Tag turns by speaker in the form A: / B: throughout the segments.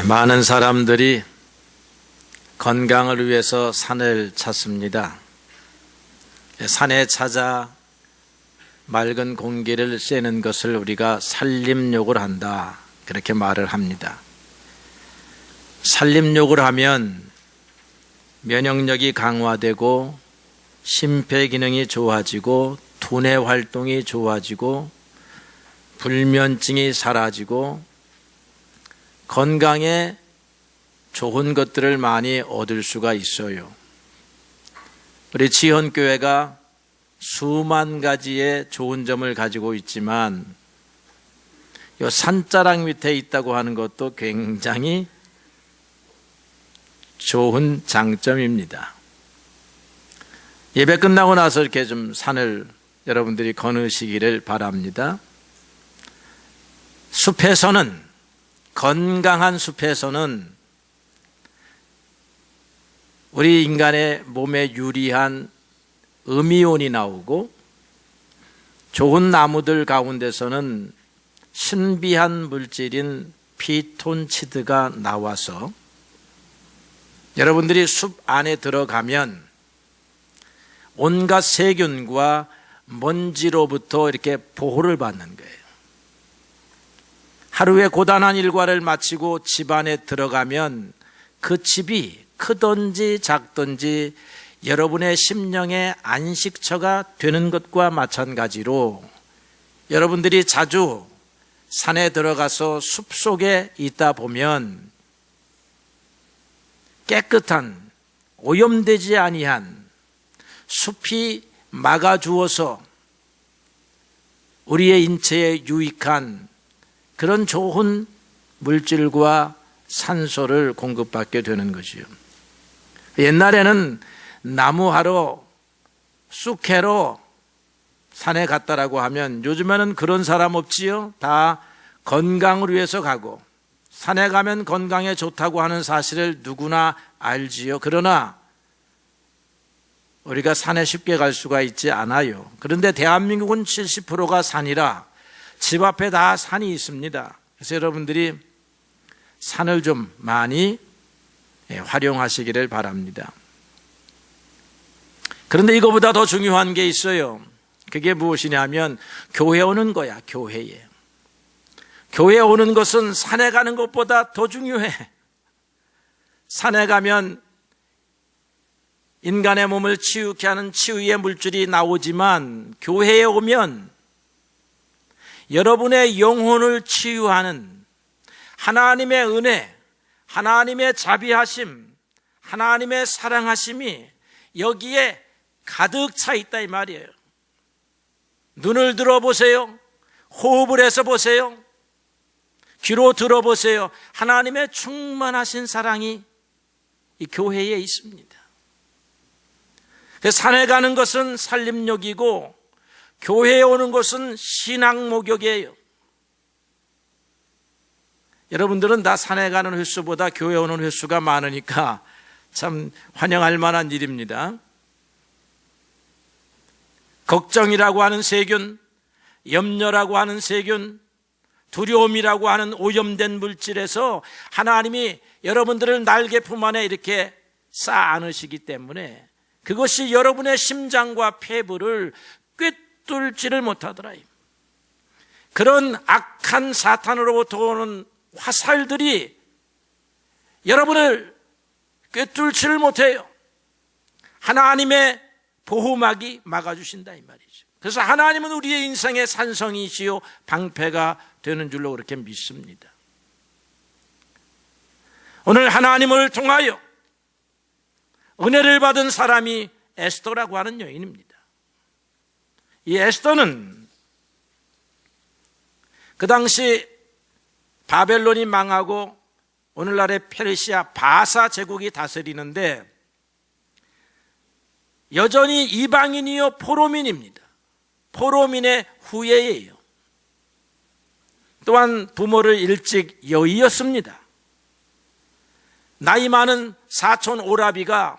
A: 많은 사람들이 건강을 위해서 산을 찾습니다. 산에 찾아 맑은 공기를 쐬는 것을 우리가 산림욕을 한다, 그렇게 말을 합니다. 산림욕을 하면 면역력이 강화되고 심폐기능이 좋아지고 두뇌 활동이 좋아지고 불면증이 사라지고 건강에 좋은 것들을 많이 얻을 수가 있어요. 우리 지헌교회가 수만 가지의 좋은 점을 가지고 있지만 이 산자락 밑에 있다고 하는 것도 굉장히 좋은 장점입니다. 예배 끝나고 나서 이렇게 좀 산을 여러분들이 거느시기를 바랍니다. 숲에서는, 건강한 숲에서는 우리 인간의 몸에 유리한 음이온이 나오고, 좋은 나무들 가운데서는 신비한 물질인 피톤치드가 나와서 여러분들이 숲 안에 들어가면 온갖 세균과 먼지로부터 이렇게 보호를 받는 거예요. 하루의 고단한 일과를 마치고 집 안에 들어가면 그 집이 크든지 작든지 여러분의 심령의 안식처가 되는 것과 마찬가지로 여러분들이 자주 산에 들어가서 숲속에 있다 보면 깨끗한, 오염되지 아니한 숲이 막아주어서 우리의 인체에 유익한 그런 좋은 물질과 산소를 공급받게 되는 것이요. 옛날에는 나무하러, 쑥캐러 산에 갔다라고 하면 요즘에는 그런 사람 없지요. 다 건강을 위해서 가고 산에 가면 건강에 좋다고 하는 사실을 누구나 알지요. 그러나 우리가 산에 쉽게 갈 수가 있지 않아요. 그런데 대한민국은 70%가 산이라 집 앞에 다 산이 있습니다. 그래서 여러분들이 산을 좀 많이 활용하시기를 바랍니다. 그런데 이거보다 더 중요한 게 있어요. 그게 무엇이냐면 교회 오는 거야. 교회에 오는 것은 산에 가는 것보다 더 중요해. 산에 가면 인간의 몸을 치유케 하는 치유의 물질이 나오지만 교회에 오면 여러분의 영혼을 치유하는 하나님의 은혜, 하나님의 자비하심, 하나님의 사랑하심이 여기에 가득 차 있다 이 말이에요. 눈을 들어보세요. 호흡을 해서 보세요. 귀로 들어보세요. 하나님의 충만하신 사랑이 이 교회에 있습니다. 산에 가는 것은 산림욕이고 교회에 오는 것은 신앙 목욕이에요. 여러분들은 다 산에 가는 횟수보다 교회 오는 횟수가 많으니까 참 환영할 만한 일입니다. 걱정이라고 하는 세균, 염려라고 하는 세균, 두려움이라고 하는 오염된 물질에서 하나님이 여러분들을 날개품 안에 이렇게 쌓아 안으시기 때문에 그것이 여러분의 심장과 폐부를 꿰뚫지를 못하더라. 그런 악한 사탄으로부터 오는 화살들이 여러분을 꿰뚫지를 못해요. 하나님의 보호막이 막아주신다 이 말이죠. 그래서 하나님은 우리의 인생의 산성이시요 방패가 되는 줄로 그렇게 믿습니다. 오늘 하나님을 통하여 은혜를 받은 사람이 에스더라고 하는 여인입니다. 이 에스더는 그 당시 바벨론이 망하고 오늘날의 페르시아 바사 제국이 다스리는데 여전히 이방인이요 포로민입니다. 포로민의 후예예요. 또한 부모를 일찍 여의었습니다. 나이 많은 사촌 오라비가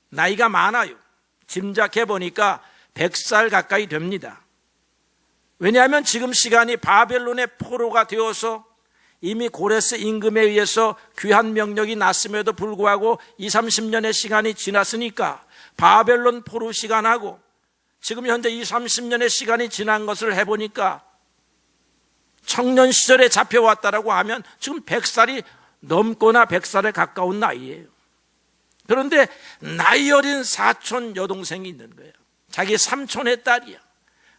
A: 나이가 많아요. 짐작해 보니까 100살 가까이 됩니다. 왜냐하면 지금 시간이 바벨론의 포로가 되어서 이미 고레스 임금에 의해서 귀한 명령이 났음에도 불구하고 20, 30년의 시간이 지났으니까 바벨론 포로 시간하고 지금 현재 20, 30년의 시간이 지난 것을 해보니까 청년 시절에 잡혀왔다라고 하면 지금 100살이 넘거나 100살에 가까운 나이예요. 그런데 나이 어린 사촌 여동생이 있는 거예요. 자기 삼촌의 딸이야.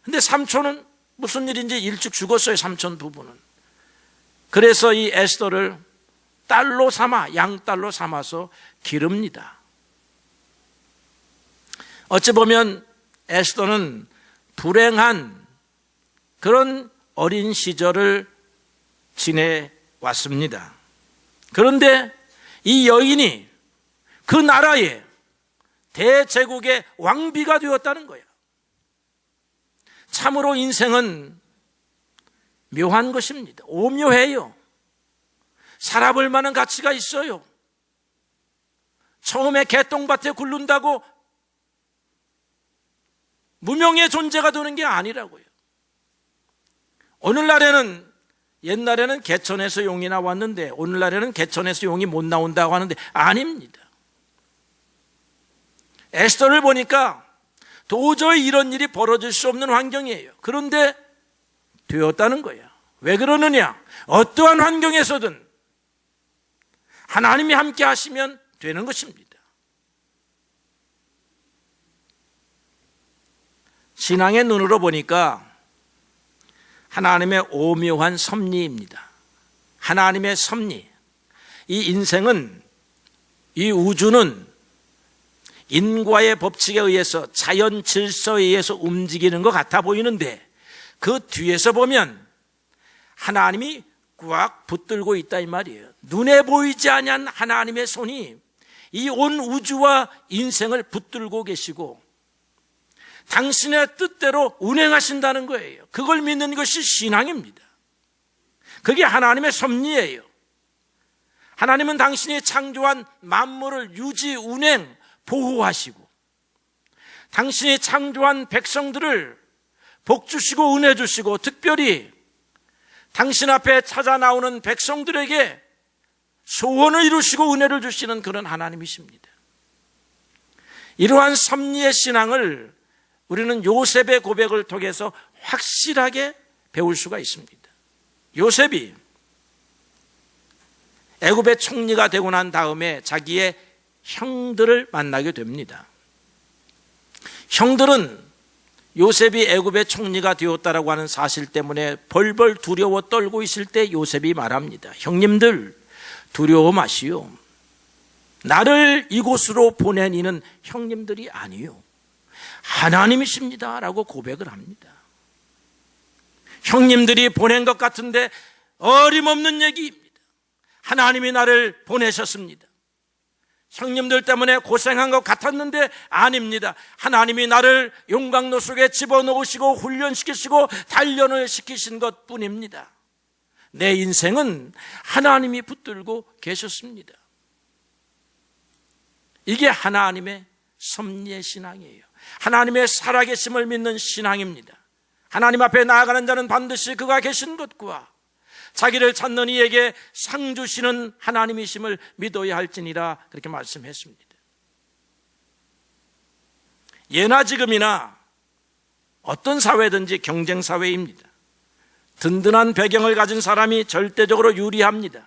A: 근데 삼촌은 무슨 일인지 일찍 죽었어요. 삼촌 부부는. 그래서 이 에스더를 딸로 삼아, 양딸로 삼아서 기릅니다. 어찌 보면 에스더는 불행한 그런 어린 시절을 지내왔습니다. 그런데 이 여인이 그 나라의 대제국의 왕비가 되었다는 거예요. 참으로 인생은 묘한 것입니다. 오묘해요. 살아볼 만한 가치가 있어요. 처음에 개똥밭에 굴른다고 무명의 존재가 되는 게 아니라고요. 오늘날에는, 옛날에는 개천에서 용이 나왔는데 오늘날에는 개천에서 용이 못 나온다고 하는데 아닙니다. 에스더를 보니까 도저히 이런 일이 벌어질 수 없는 환경이에요. 그런데 되었다는 거야. 왜 그러느냐? 어떠한 환경에서든 하나님이 함께 하시면 되는 것입니다. 신앙의 눈으로 보니까 하나님의 오묘한 섭리입니다. 하나님의 섭리. 이 인생은, 이 우주는 인과의 법칙에 의해서, 자연 질서에 의해서 움직이는 것 같아 보이는데 그 뒤에서 보면 하나님이 꽉 붙들고 있다 이 말이에요. 눈에 보이지 않는 하나님의 손이 이 온 우주와 인생을 붙들고 계시고 당신의 뜻대로 운행하신다는 거예요. 그걸 믿는 것이 신앙입니다. 그게 하나님의 섭리예요. 하나님은 당신이 창조한 만물을 유지, 운행, 보호하시고 당신이 창조한 백성들을 복 주시고 은혜 주시고 특별히 당신 앞에 찾아 나오는 백성들에게 소원을 이루시고 은혜를 주시는 그런 하나님이십니다. 이러한 섭리의 신앙을 우리는 요셉의 고백을 통해서 확실하게 배울 수가 있습니다. 요셉이 애굽의 총리가 되고 난 다음에 자기의 형들을 만나게 됩니다. 형들은 요셉이 애굽의 총리가 되었다라고 하는 사실 때문에 벌벌 두려워 떨고 있을 때 요셉이 말합니다. 형님들 두려워 마시오. 나를 이곳으로 보낸 이는 형님들이 아니요 하나님이십니다 라고 고백을 합니다. 형님들이 보낸 것 같은데 어림없는 얘기입니다. 하나님이 나를 보내셨습니다. 형님들 때문에 고생한 것 같았는데 아닙니다. 하나님이 나를 용광로 속에 집어넣으시고 훈련시키시고 단련을 시키신 것 뿐입니다. 내 인생은 하나님이 붙들고 계셨습니다. 이게 하나님의 섭리의 신앙이에요. 하나님의 살아계심을 믿는 신앙입니다. 하나님 앞에 나아가는 자는 반드시 그가 계신 것과 자기를 찾는 이에게 상 주시는 하나님이심을 믿어야 할지니라 그렇게 말씀했습니다. 예나 지금이나 어떤 사회든지 경쟁 사회입니다. 든든한 배경을 가진 사람이 절대적으로 유리합니다.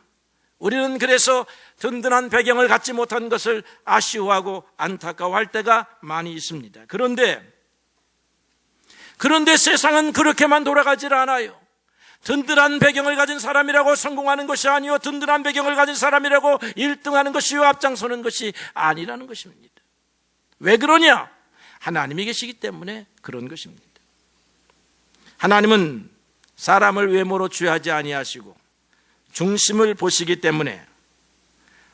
A: 우리는 그래서 든든한 배경을 갖지 못한 것을 아쉬워하고 안타까워할 때가 많이 있습니다. 그런데 세상은 그렇게만 돌아가질 않아요. 든든한 배경을 가진 사람이라고 성공하는 것이 아니요 든든한 배경을 가진 사람이라고 1등하는 것이요 앞장서는 것이 아니라는 것입니다. 왜 그러냐? 하나님이 계시기 때문에 그런 것입니다. 하나님은 사람을 외모로 취하지 아니하시고 중심을 보시기 때문에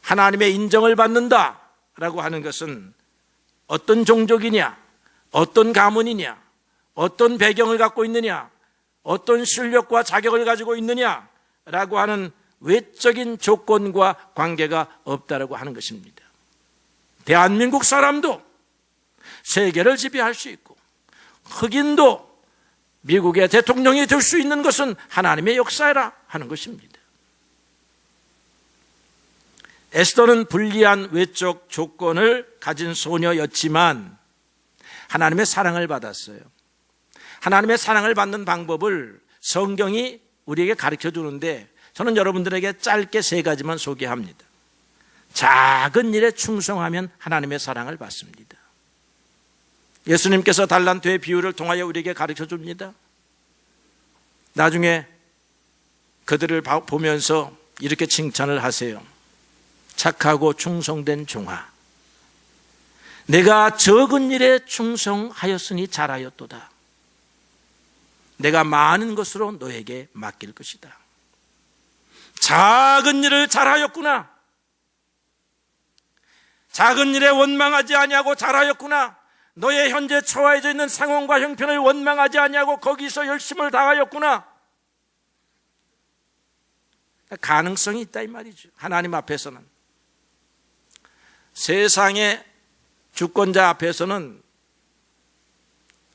A: 하나님의 인정을 받는다라고 하는 것은 어떤 종족이냐, 어떤 가문이냐, 어떤 배경을 갖고 있느냐, 어떤 실력과 자격을 가지고 있느냐라고 하는 외적인 조건과 관계가 없다라고 하는 것입니다. 대한민국 사람도 세계를 지배할 수 있고 흑인도 미국의 대통령이 될 수 있는 것은 하나님의 역사라 하는 것입니다. 에스더는 불리한 외적 조건을 가진 소녀였지만 하나님의 사랑을 받았어요. 하나님의 사랑을 받는 방법을 성경이 우리에게 가르쳐 주는데 저는 여러분들에게 짧게 3가지만 소개합니다. 작은 일에 충성하면 하나님의 사랑을 받습니다. 예수님께서 달란트의 비유를 통하여 우리에게 가르쳐 줍니다. 나중에 그들을 보면서 이렇게 칭찬을 하세요. 착하고 충성된 종아, 내가 적은 일에 충성하였으니 잘하였도다. 내가 많은 것으로 너에게 맡길 것이다. 작은 일을 잘하였구나. 작은 일에 원망하지 아니하고 잘하였구나. 너의 현재 처해져 있는 상황과 형편을 원망하지 아니하고 거기서 열심을 다하였구나. 가능성이 있다 이 말이죠. 하나님 앞에서는. 세상의 주권자 앞에서는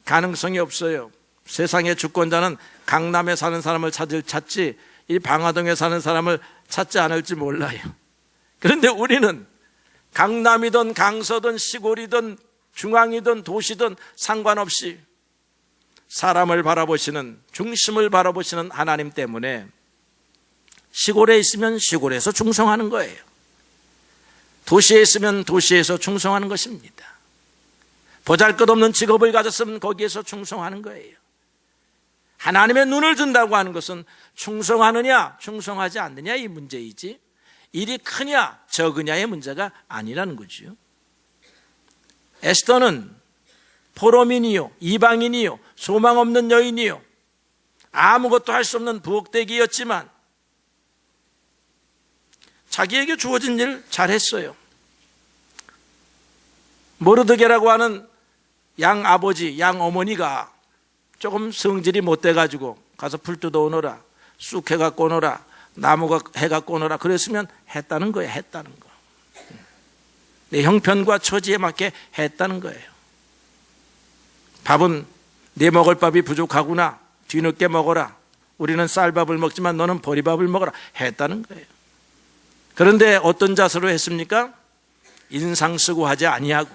A: 가능성이 없어요. 세상의 주권자는 강남에 사는 사람을 찾지 이 방화동에 사는 사람을 찾지 않을지 몰라요. 그런데 우리는 강남이든 강서든 시골이든 중앙이든 도시든 상관없이 사람을 바라보시는, 중심을 바라보시는 하나님 때문에 시골에 있으면 시골에서 충성하는 거예요. 도시에 있으면 도시에서 충성하는 것입니다. 보잘것없는 직업을 가졌으면 거기에서 충성하는 거예요. 하나님의 눈을 든다고 하는 것은 충성하느냐 충성하지 않느냐 이 문제이지 일이 크냐 적으냐의 문제가 아니라는 거죠. 에스더는 포로민이요, 이방인이요, 소망 없는 여인이요, 아무것도 할 수 없는 부엌대기였지만 자기에게 주어진 일 잘했어요. 모르드게라고 하는 양아버지, 양어머니가 조금 성질이 못돼가지고 가서 풀 뜯어오너라, 쑥 해갖고 오너라, 나무가 해갖고 오너라 그랬으면 했다는 거예요. 했다는 거. 내 형편과 처지에 맞게 했다는 거예요. 밥은 네 먹을 밥이 부족하구나, 뒤늦게 먹어라. 우리는 쌀밥을 먹지만 너는 보리밥을 먹어라 했다는 거예요. 그런데 어떤 자세로 했습니까? 인상 쓰고 하지 아니하고,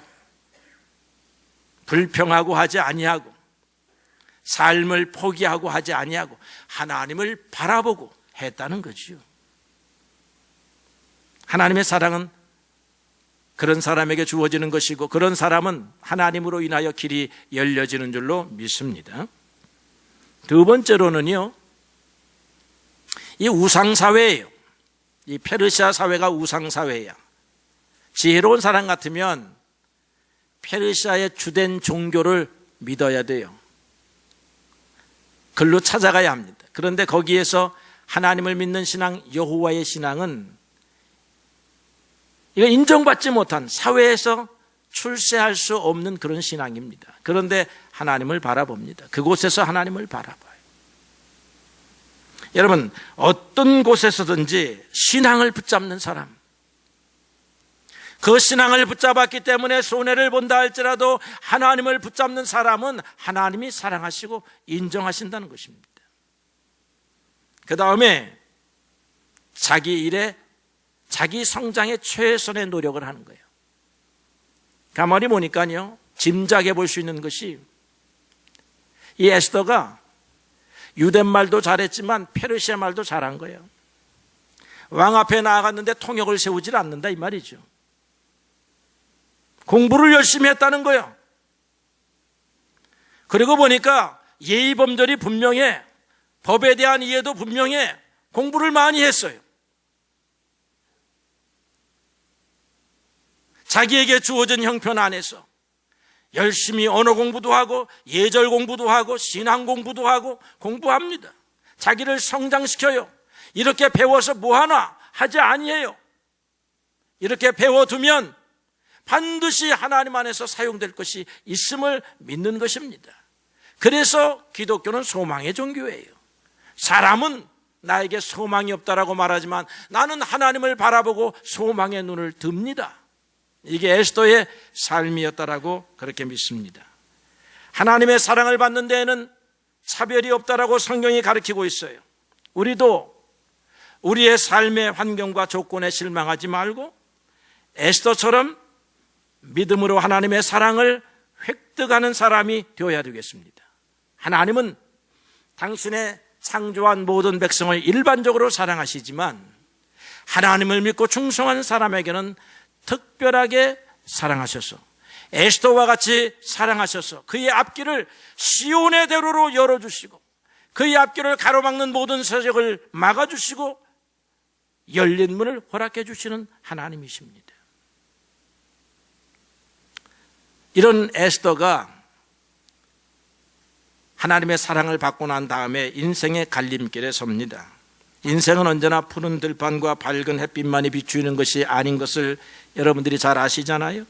A: 불평하고 하지 아니하고, 삶을 포기하고 하지 아니하고 하나님을 바라보고 했다는 거지요. 하나님의 사랑은 그런 사람에게 주어지는 것이고 그런 사람은 하나님으로 인하여 길이 열려지는 줄로 믿습니다. 두 번째로는요, 이 우상사회예요. 이 페르시아 사회가 우상사회야. 지혜로운 사람 같으면 페르시아의 주된 종교를 믿어야 돼요. 글로 찾아가야 합니다. 그런데 거기에서 하나님을 믿는 신앙, 여호와의 신앙은 이거 인정받지 못한, 사회에서 출세할 수 없는 그런 신앙입니다. 그런데 하나님을 바라봅니다. 그곳에서 하나님을 바라봐요. 여러분, 어떤 곳에서든지 신앙을 붙잡는 사람, 그 신앙을 붙잡았기 때문에 손해를 본다 할지라도 하나님을 붙잡는 사람은 하나님이 사랑하시고 인정하신다는 것입니다. 그 다음에 자기 일에, 자기 성장에 최선의 노력을 하는 거예요. 가만히 보니까요, 짐작해 볼 수 있는 것이 이 에스더가 유대말도 잘했지만 페르시아 말도 잘한 거예요. 왕 앞에 나아갔는데 통역을 세우질 않는다 이 말이죠. 공부를 열심히 했다는 거예요. 그리고 보니까 예의범절이 분명해, 법에 대한 이해도 분명해, 공부를 많이 했어요. 자기에게 주어진 형편 안에서 열심히 언어 공부도 하고 예절 공부도 하고 신앙 공부도 하고 공부합니다. 자기를 성장시켜요. 이렇게 배워서 뭐하나 하지 아니에요. 이렇게 배워두면 반드시 하나님 안에서 사용될 것이 있음을 믿는 것입니다. 그래서 기독교는 소망의 종교예요. 사람은 나에게 소망이 없다라고 말하지만 나는 하나님을 바라보고 소망의 눈을 듭니다. 이게 에스더의 삶이었다라고 그렇게 믿습니다. 하나님의 사랑을 받는 데에는 차별이 없다라고 성경이 가르치고 있어요. 우리도 우리의 삶의 환경과 조건에 실망하지 말고 에스더처럼 믿음으로 하나님의 사랑을 획득하는 사람이 되어야 되겠습니다. 하나님은 당신의 창조한 모든 백성을 일반적으로 사랑하시지만 하나님을 믿고 충성한 사람에게는 특별하게 사랑하셔서 에스더와 같이 사랑하셔서 그의 앞길을 시온의 대로로 열어주시고 그의 앞길을 가로막는 모든 세력을 막아주시고 열린 문을 허락해 주시는 하나님이십니다. 이런 에스더가 하나님의 사랑을 받고 난 다음에 인생의 갈림길에 섭니다. 인생은 언제나 푸른 들판과 밝은 햇빛만이 비추는 것이 아닌 것을 여러분들이 잘 아시잖아요.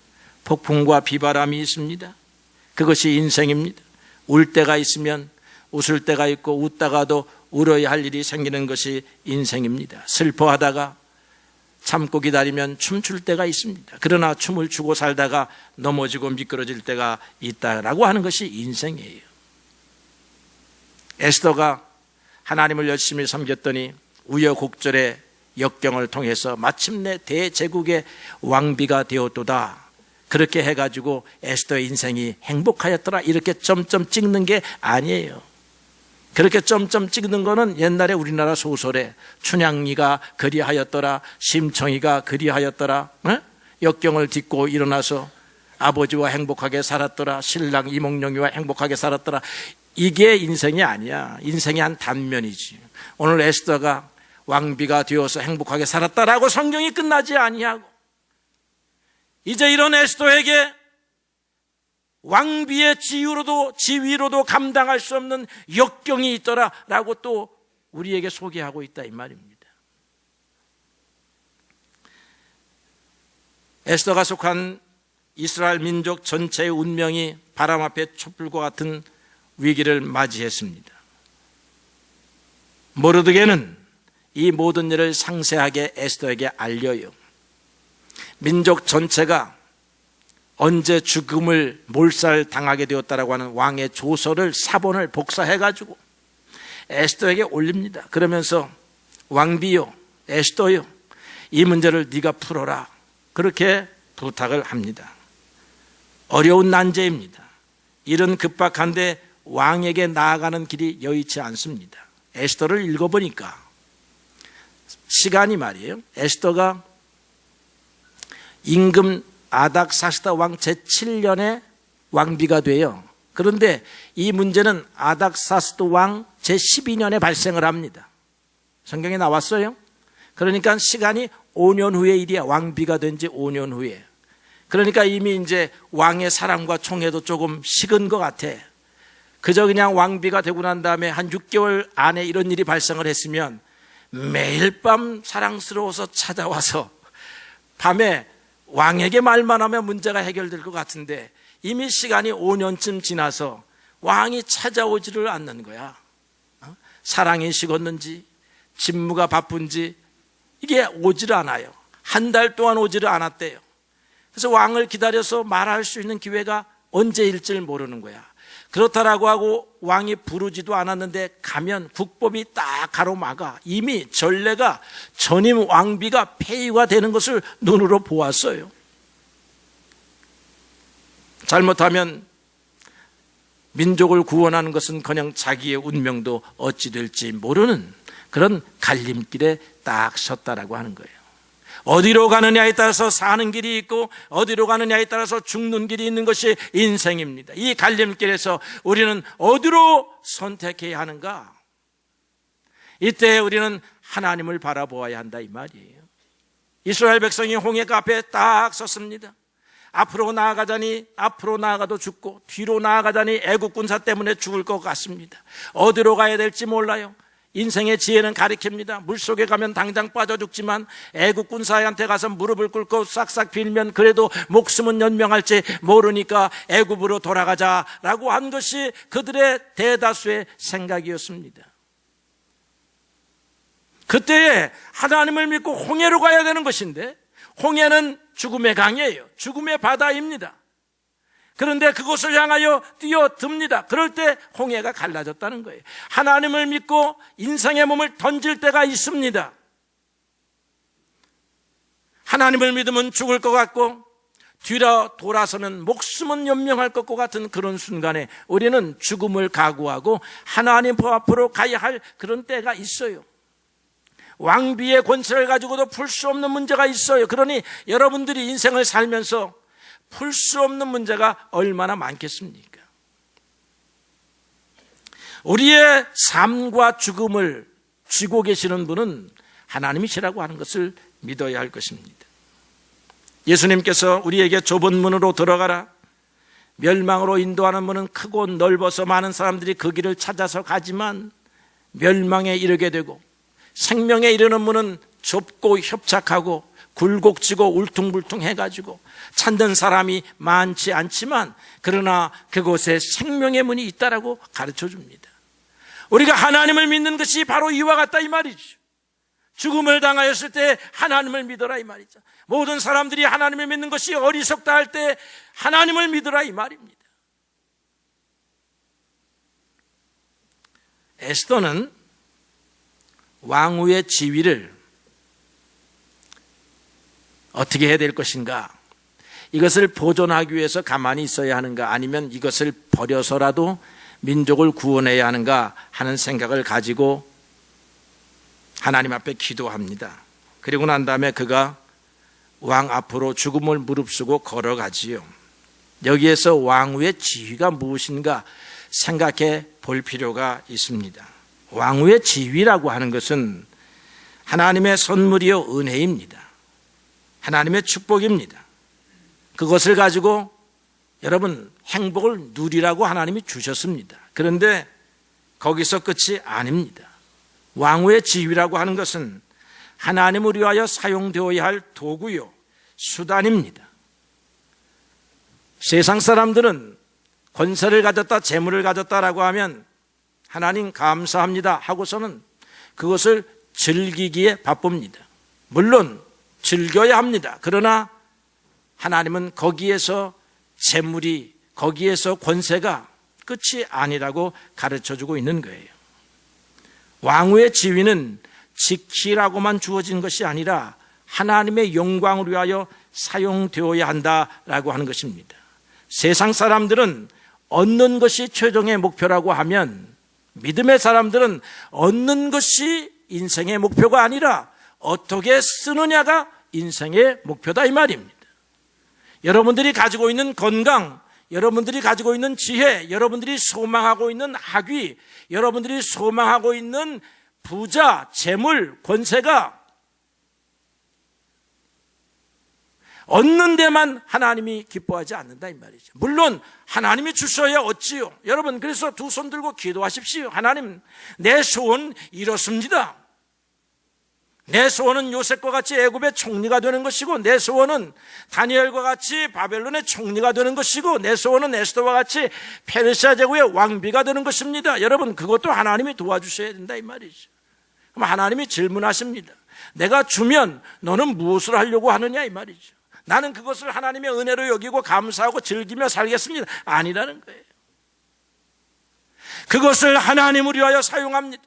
A: 폭풍과 비바람이 있습니다. 그것이 인생입니다. 울 때가 있으면 웃을 때가 있고 웃다가도 울어야 할 일이 생기는 것이 인생입니다. 슬퍼하다가 참고 기다리면 춤출 때가 있습니다. 그러나 춤을 추고 살다가 넘어지고 미끄러질 때가 있다라고 하는 것이 인생이에요. 에스더가 하나님을 열심히 섬겼더니 우여곡절의 역경을 통해서 마침내 대제국의 왕비가 되었도다. 그렇게 해가지고 에스더의 인생이 행복하였더라 이렇게 점점 찍는 게 아니에요. 그렇게 점점 찍는 거는 옛날에 우리나라 소설에 춘향이가 그리하였더라, 심청이가 그리하였더라, 역경을 딛고 일어나서 아버지와 행복하게 살았더라, 신랑 이몽룡이와 행복하게 살았더라. 이게 인생이 아니야. 인생의 한 단면이지. 오늘 에스더가 왕비가 되어서 행복하게 살았다라고 성경이 끝나지 아니하고 이제 이런 에스더에게 왕비의 지위로도 감당할 수 없는 역경이 있더라라고 또 우리에게 소개하고 있다 이 말입니다. 에스더가 속한 이스라엘 민족 전체의 운명이 바람 앞에 촛불과 같은 위기를 맞이했습니다. 모르드게는 이 모든 일을 상세하게 에스더에게 알려요. 민족 전체가 언제 죽음을 몰살당하게 되었다라고 하는 왕의 조서를 사본을 복사해가지고 에스더에게 올립니다. 그러면서 왕비요, 에스더요, 이 문제를 네가 풀어라. 그렇게 부탁을 합니다. 어려운 난제입니다. 일은 급박한데 왕에게 나아가는 길이 여의치 않습니다. 에스더를 읽어보니까 시간이 말이에요. 에스더가 임금 아닥사스다 왕 제7년에 왕비가 돼요. 그런데 이 문제는 아닥사스다 왕 제12년에 발생을 합니다. 성경에 나왔어요. 그러니까 시간이 5년 후의 일이야. 왕비가 된 지 5년 후에. 그러니까 이미 이제 왕의 사랑과 총애도 조금 식은 것 같아. 그저 그냥 왕비가 되고 난 다음에 한 6개월 안에 이런 일이 발생을 했으면 매일 밤 사랑스러워서 찾아와서 밤에 왕에게 말만 하면 문제가 해결될 것 같은데 이미 시간이 5년쯤 지나서 왕이 찾아오지를 않는 거야. 사랑이 식었는지 직무가 바쁜지 이게 오지를 않아요. 한 달 동안 오지를 않았대요. 그래서 왕을 기다려서 말할 수 있는 기회가 언제일지를 모르는 거야. 그렇다라고 하고 왕이 부르지도 않았는데 가면 국법이 딱 가로막아. 이미 전례가 전임 왕비가 폐위가 되는 것을 눈으로 보았어요. 잘못하면 민족을 구원하는 것은 그냥 자기의 운명도 어찌 될지 모르는 그런 갈림길에 딱 섰다라고 하는 거예요. 어디로 가느냐에 따라서 사는 길이 있고 어디로 가느냐에 따라서 죽는 길이 있는 것이 인생입니다. 이 갈림길에서 우리는 어디로 선택해야 하는가? 이때 우리는 하나님을 바라보아야 한다 이 말이에요. 이스라엘 백성이 홍해 앞에 딱 섰습니다. 앞으로 나아가자니 앞으로 나아가도 죽고 뒤로 나아가자니 애국 군사 때문에 죽을 것 같습니다. 어디로 가야 될지 몰라요. 인생의 지혜는 가리킵니다. 물속에 가면 당장 빠져 죽지만 애국 군사한테 가서 무릎을 꿇고 싹싹 빌면 그래도 목숨은 연명할지 모르니까 애국으로 돌아가자라고 한 것이 그들의 대다수의 생각이었습니다. 그때에 하나님을 믿고 홍해로 가야 되는 것인데 홍해는 죽음의 강이에요. 죽음의 바다입니다. 그런데 그곳을 향하여 뛰어듭니다. 그럴 때 홍해가 갈라졌다는 거예요. 하나님을 믿고 인생의 몸을 던질 때가 있습니다. 하나님을 믿으면 죽을 것 같고 뒤로 돌아서면 목숨은 연명할 것과 같은 그런 순간에 우리는 죽음을 각오하고 하나님 앞으로 가야 할 그런 때가 있어요. 왕비의 권세를 가지고도 풀 수 없는 문제가 있어요. 그러니 여러분들이 인생을 살면서 풀 수 없는 문제가 얼마나 많겠습니까? 우리의 삶과 죽음을 쥐고 계시는 분은 하나님이시라고 하는 것을 믿어야 할 것입니다. 예수님께서 우리에게 좁은 문으로 들어가라, 멸망으로 인도하는 문은 크고 넓어서 많은 사람들이 그 길을 찾아서 가지만 멸망에 이르게 되고, 생명에 이르는 문은 좁고 협착하고 굴곡지고 울퉁불퉁 해가지고 찾는 사람이 많지 않지만 그러나 그곳에 생명의 문이 있다라고 가르쳐 줍니다. 우리가 하나님을 믿는 것이 바로 이와 같다 이 말이죠. 죽음을 당하였을 때 하나님을 믿어라 이 말이죠. 모든 사람들이 하나님을 믿는 것이 어리석다 할 때 하나님을 믿어라 이 말입니다. 에스더는 왕후의 지위를 어떻게 해야 될 것인가, 이것을 보존하기 위해서 가만히 있어야 하는가, 아니면 이것을 버려서라도 민족을 구원해야 하는가 하는 생각을 가지고 하나님 앞에 기도합니다. 그리고 난 다음에 그가 왕 앞으로 죽음을 무릅쓰고 걸어가지요. 여기에서 왕후의 지위가 무엇인가 생각해 볼 필요가 있습니다. 왕후의 지위라고 하는 것은 하나님의 선물이요 은혜입니다. 하나님의 축복입니다. 그것을 가지고 여러분 행복을 누리라고 하나님이 주셨습니다. 그런데 거기서 끝이 아닙니다. 왕후의 지위라고 하는 것은 하나님을 위하여 사용되어야 할 도구요 수단입니다. 세상 사람들은 권세를 가졌다, 재물을 가졌다라고 하면 하나님 감사합니다 하고서는 그것을 즐기기에 바쁩니다. 물론 즐겨야 합니다. 그러나 하나님은 거기에서 재물이, 거기에서 권세가 끝이 아니라고 가르쳐주고 있는 거예요. 왕후의 지위는 지키라고만 주어진 것이 아니라 하나님의 영광을 위하여 사용되어야 한다라고 하는 것입니다. 세상 사람들은 얻는 것이 최종의 목표라고 하면 믿음의 사람들은 얻는 것이 인생의 목표가 아니라 어떻게 쓰느냐가 인생의 목표다 이 말입니다. 여러분들이 가지고 있는 건강, 여러분들이 가지고 있는 지혜, 여러분들이 소망하고 있는 학위, 여러분들이 소망하고 있는 부자, 재물, 권세가 얻는 데만 하나님이 기뻐하지 않는다 이 말이죠. 물론 하나님이 주셔야 얻지요. 여러분 그래서 두 손 들고 기도하십시오. 하나님, 내 소원 이렇습니다. 내 소원은 요셉과 같이 애굽의 총리가 되는 것이고, 내 소원은 다니엘과 같이 바벨론의 총리가 되는 것이고, 내 소원은 에스더와 같이 페르시아 제국의 왕비가 되는 것입니다. 여러분 그것도 하나님이 도와주셔야 된다 이 말이죠. 그럼 하나님이 질문하십니다. 내가 주면 너는 무엇을 하려고 하느냐 이 말이죠. 나는 그것을 하나님의 은혜로 여기고 감사하고 즐기며 살겠습니다. 아니라는 거예요. 그것을 하나님을 위하여 사용합니다.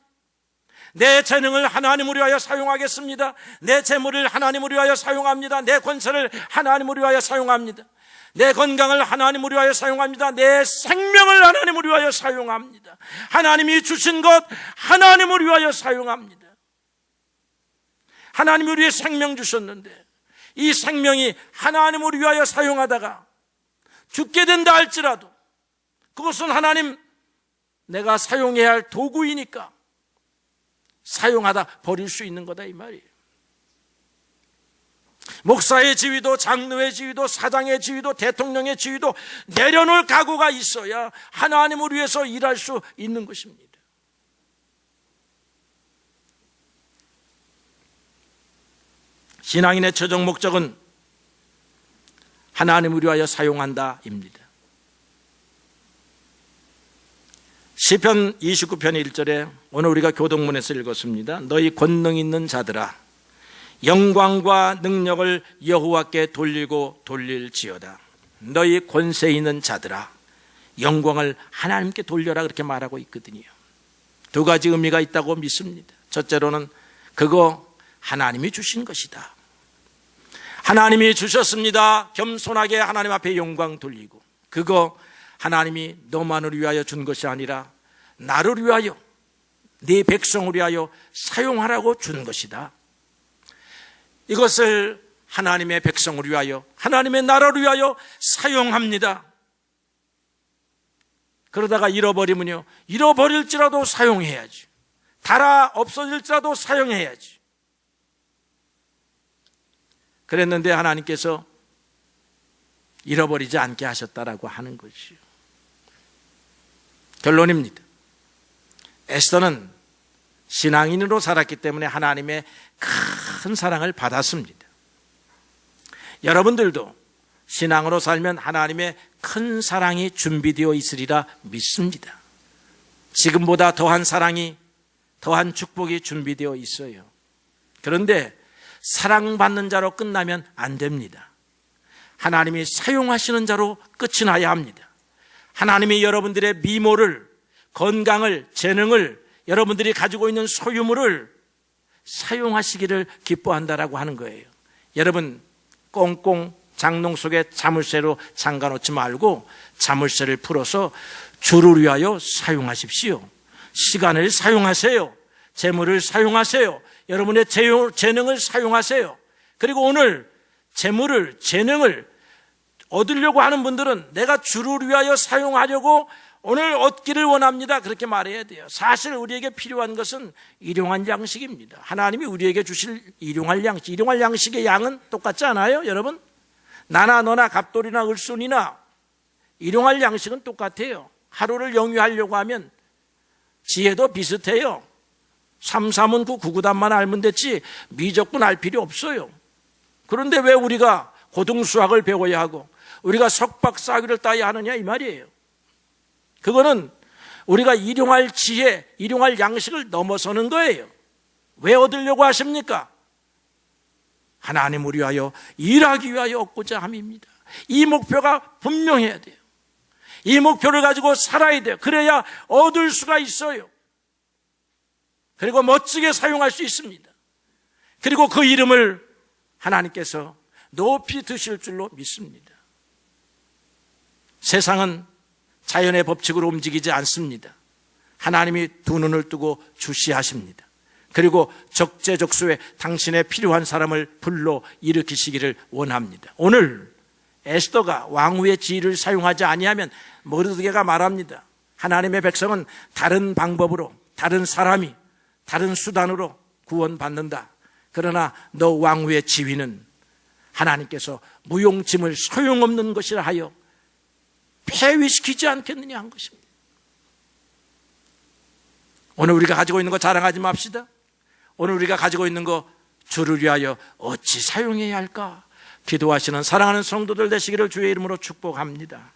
A: 내 재능을 하나님을 위하여 사용하겠습니다. 내 재물을 하나님을 위하여 사용합니다. 내 권세를 하나님을 위하여 사용합니다. 내 건강을 하나님을 위하여 사용합니다. 내 생명을 하나님을 위하여 사용합니다. 하나님이 주신 것 하나님을 위하여 사용합니다. 하나님이 우리의 생명 주셨는데 이 생명이 하나님을 위하여 사용하다가 죽게 된다 할지라도 그것은 하나님, 내가 사용해야 할 도구이니까 사용하다 버릴 수 있는 거다 이 말이에요. 목사의 지위도, 장로의 지위도, 사장의 지위도, 대통령의 지위도 내려놓을 각오가 있어야 하나님을 위해서 일할 수 있는 것입니다. 신앙인의 최종 목적은 하나님을 위하여 사용한다입니다. 시편 29편 1절에 오늘 우리가 교동문에서 읽었습니다. 너희 권능 있는 자들아, 영광과 능력을 여호와께 돌리고 돌릴지어다. 너희 권세 있는 자들아, 영광을 하나님께 돌려라, 그렇게 말하고 있거든요. 두 가지 의미가 있다고 믿습니다. 첫째로는 그거 하나님이 주신 것이다. 하나님이 주셨습니다. 겸손하게 하나님 앞에 영광 돌리고, 그거 하나님이 너만을 위하여 준 것이 아니라 나를 위하여, 네 백성을 위하여 사용하라고 준 것이다. 이것을 하나님의 백성을 위하여, 하나님의 나라를 위하여 사용합니다. 그러다가 잃어버리면요, 잃어버릴지라도 사용해야지. 달아 없어질지라도 사용해야지. 그랬는데 하나님께서 잃어버리지 않게 하셨다라고 하는 것이요. 결론입니다. 에스더는 신앙인으로 살았기 때문에 하나님의 큰 사랑을 받았습니다. 여러분들도 신앙으로 살면 하나님의 큰 사랑이 준비되어 있으리라 믿습니다. 지금보다 더한 사랑이, 더한 축복이 준비되어 있어요. 그런데 사랑받는 자로 끝나면 안 됩니다. 하나님이 사용하시는 자로 끝이 나야 합니다. 하나님이 여러분들의 미모를, 건강을, 재능을, 여러분들이 가지고 있는 소유물을 사용하시기를 기뻐한다라고 하는 거예요. 여러분, 꽁꽁 장롱 속에 자물쇠로 잠가놓지 말고 자물쇠를 풀어서 주를 위하여 사용하십시오. 시간을 사용하세요. 재물을 사용하세요. 여러분의 재능을 사용하세요. 그리고 오늘 재물을, 재능을 얻으려고 하는 분들은 내가 주를 위하여 사용하려고 오늘 얻기를 원합니다. 그렇게 말해야 돼요. 사실 우리에게 필요한 것은 일용할 양식입니다. 하나님이 우리에게 주실 일용할 양식, 일용할 양식의 양은 똑같지 않아요, 여러분? 나나 너나 갑돌이나 을순이나 일용할 양식은 똑같아요. 하루를 영위하려고 하면 지혜도 비슷해요. 3, 3은 9, 9, 9단만 알면 됐지 미적분 알 필요 없어요. 그런데 왜 우리가 고등수학을 배워야 하고 우리가 석박사학위를 따야 하느냐 이 말이에요. 그거는 우리가 일용할 지혜, 일용할 양식을 넘어서는 거예요. 왜 얻으려고 하십니까? 하나님을 위하여 일하기 위하여 얻고자 함입니다. 이 목표가 분명해야 돼요. 이 목표를 가지고 살아야 돼요. 그래야 얻을 수가 있어요. 그리고 멋지게 사용할 수 있습니다. 그리고 그 이름을 하나님께서 높이 드실 줄로 믿습니다. 세상은 자연의 법칙으로 움직이지 않습니다. 하나님이 두 눈을 뜨고 주시하십니다. 그리고 적재적소에 당신의 필요한 사람을 불러 일으키시기를 원합니다. 오늘 에스더가 왕후의 지위를 사용하지 아니하면 모르드게가 말합니다. 하나님의 백성은 다른 방법으로, 다른 사람이, 다른 수단으로 구원받는다. 그러나 너 왕후의 지위는 하나님께서 무용지물 소용없는 것이라 하여 폐위시키지 않겠느냐 한 것입니다. 오늘 우리가 가지고 있는 거 자랑하지 맙시다. 오늘 우리가 가지고 있는 거 주를 위하여 어찌 사용해야 할까? 기도하시는 사랑하는 성도들 되시기를 주의 이름으로 축복합니다.